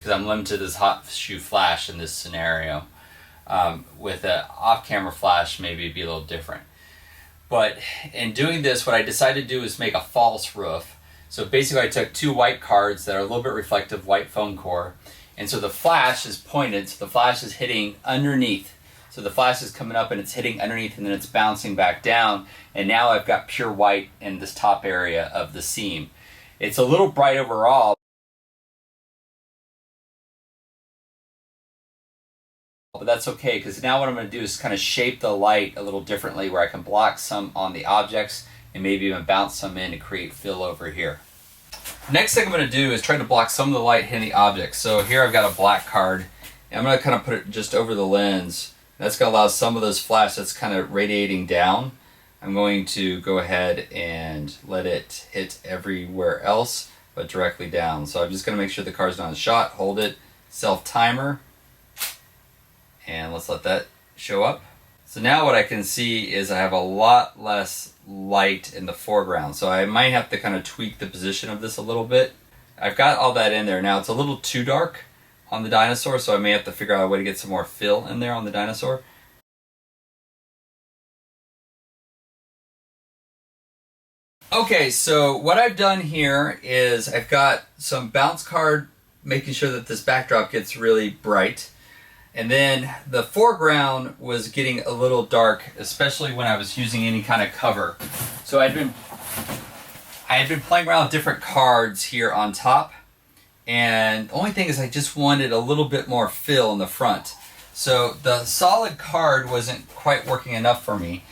because I'm limited to this hot shoe flash in this scenario. With an off-camera flash, maybe it'd be a little different. But in doing this, what I decided to do is make a false roof. So basically I took two white cards that are a little bit reflective, white foam core, and so the flash is pointed, so the flash is hitting underneath. So the flash is coming up and it's hitting underneath and then it's bouncing back down, and now I've got pure white in this top area of the seam. It's a little bright overall, but that's okay, because now what I'm going to do is kind of shape the light a little differently, where I can block some on the objects and maybe even bounce some in to create fill over here. Next thing I'm going to do is try to block some of the light hitting the objects. So here I've got a black card, and I'm going to kind of put it just over the lens. That's going to allow some of this flash that's kind of radiating down. I'm going to go ahead and let it hit everywhere else but directly down. So I'm just going to make sure the card's not in shot, hold it, self timer, and let's let that show up. So now what I can see is I have a lot less light in the foreground. So I might have to kind of tweak the position of this a little bit. I've got all that in there. Now it's a little too dark on the dinosaur, so I may have to figure out a way to get some more fill in there on the dinosaur. Okay, so what I've done here is I've got some bounce card, making sure that this backdrop gets really bright. And then the foreground was getting a little dark, especially when I was using any kind of cover. So I had been playing around with different cards here on top. And the only thing is I just wanted a little bit more fill in the front. So the solid card wasn't quite working enough for me.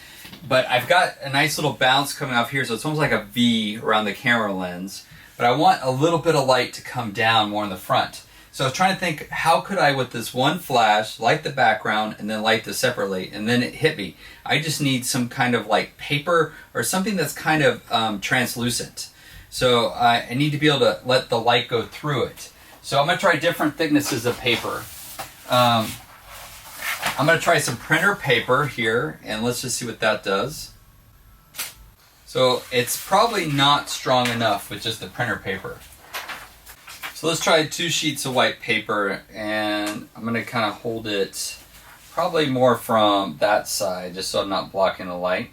But I've got a nice little bounce coming off here, so it's almost like a V around the camera lens. But I want a little bit of light to come down more in the front. So I was trying to think, how could I, with this one flash, light the background and then light this separately, and then it hit me. I just need some kind of like paper or something that's kind of translucent. So I need to be able to let the light go through it. So I'm going to try different thicknesses of paper. I'm going to try some printer paper here, and let's just see what that does. So it's probably not strong enough with just the printer paper. So let's try 2 sheets of white paper, and I'm going to kind of hold it probably more from that side, just so I'm not blocking the light.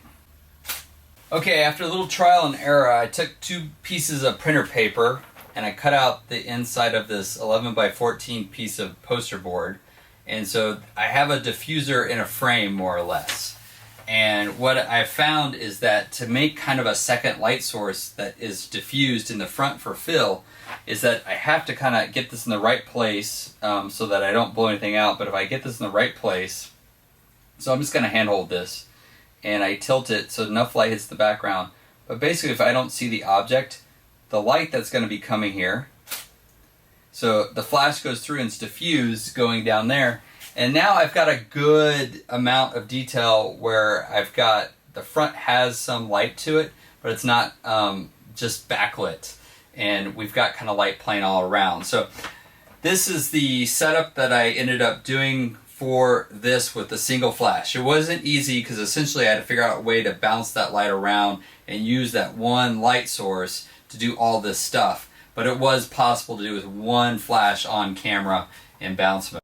Okay, after a little trial and error, I took 2 pieces of printer paper and I cut out the inside of this 11 by 14 piece of poster board. And so I have a diffuser in a frame, more or less. And what I found is that to make kind of a second light source that is diffused in the front for fill, is that I have to kind of get this in the right place so that I don't blow anything out. But if I get this in the right place, so I'm just going to handhold this and I tilt it so enough light hits the background. But basically, if I don't see the object, the light that's going to be coming here, so the flash goes through and it's diffused going down there. And now I've got a good amount of detail where I've got the front has some light to it, but it's not just backlit. And we've got kind of light playing all around. So this is the setup that I ended up doing for this with a single flash. It wasn't easy because essentially I had to figure out a way to bounce that light around and use that one light source to do all this stuff. But it was possible to do with one flash on camera in bounce mode.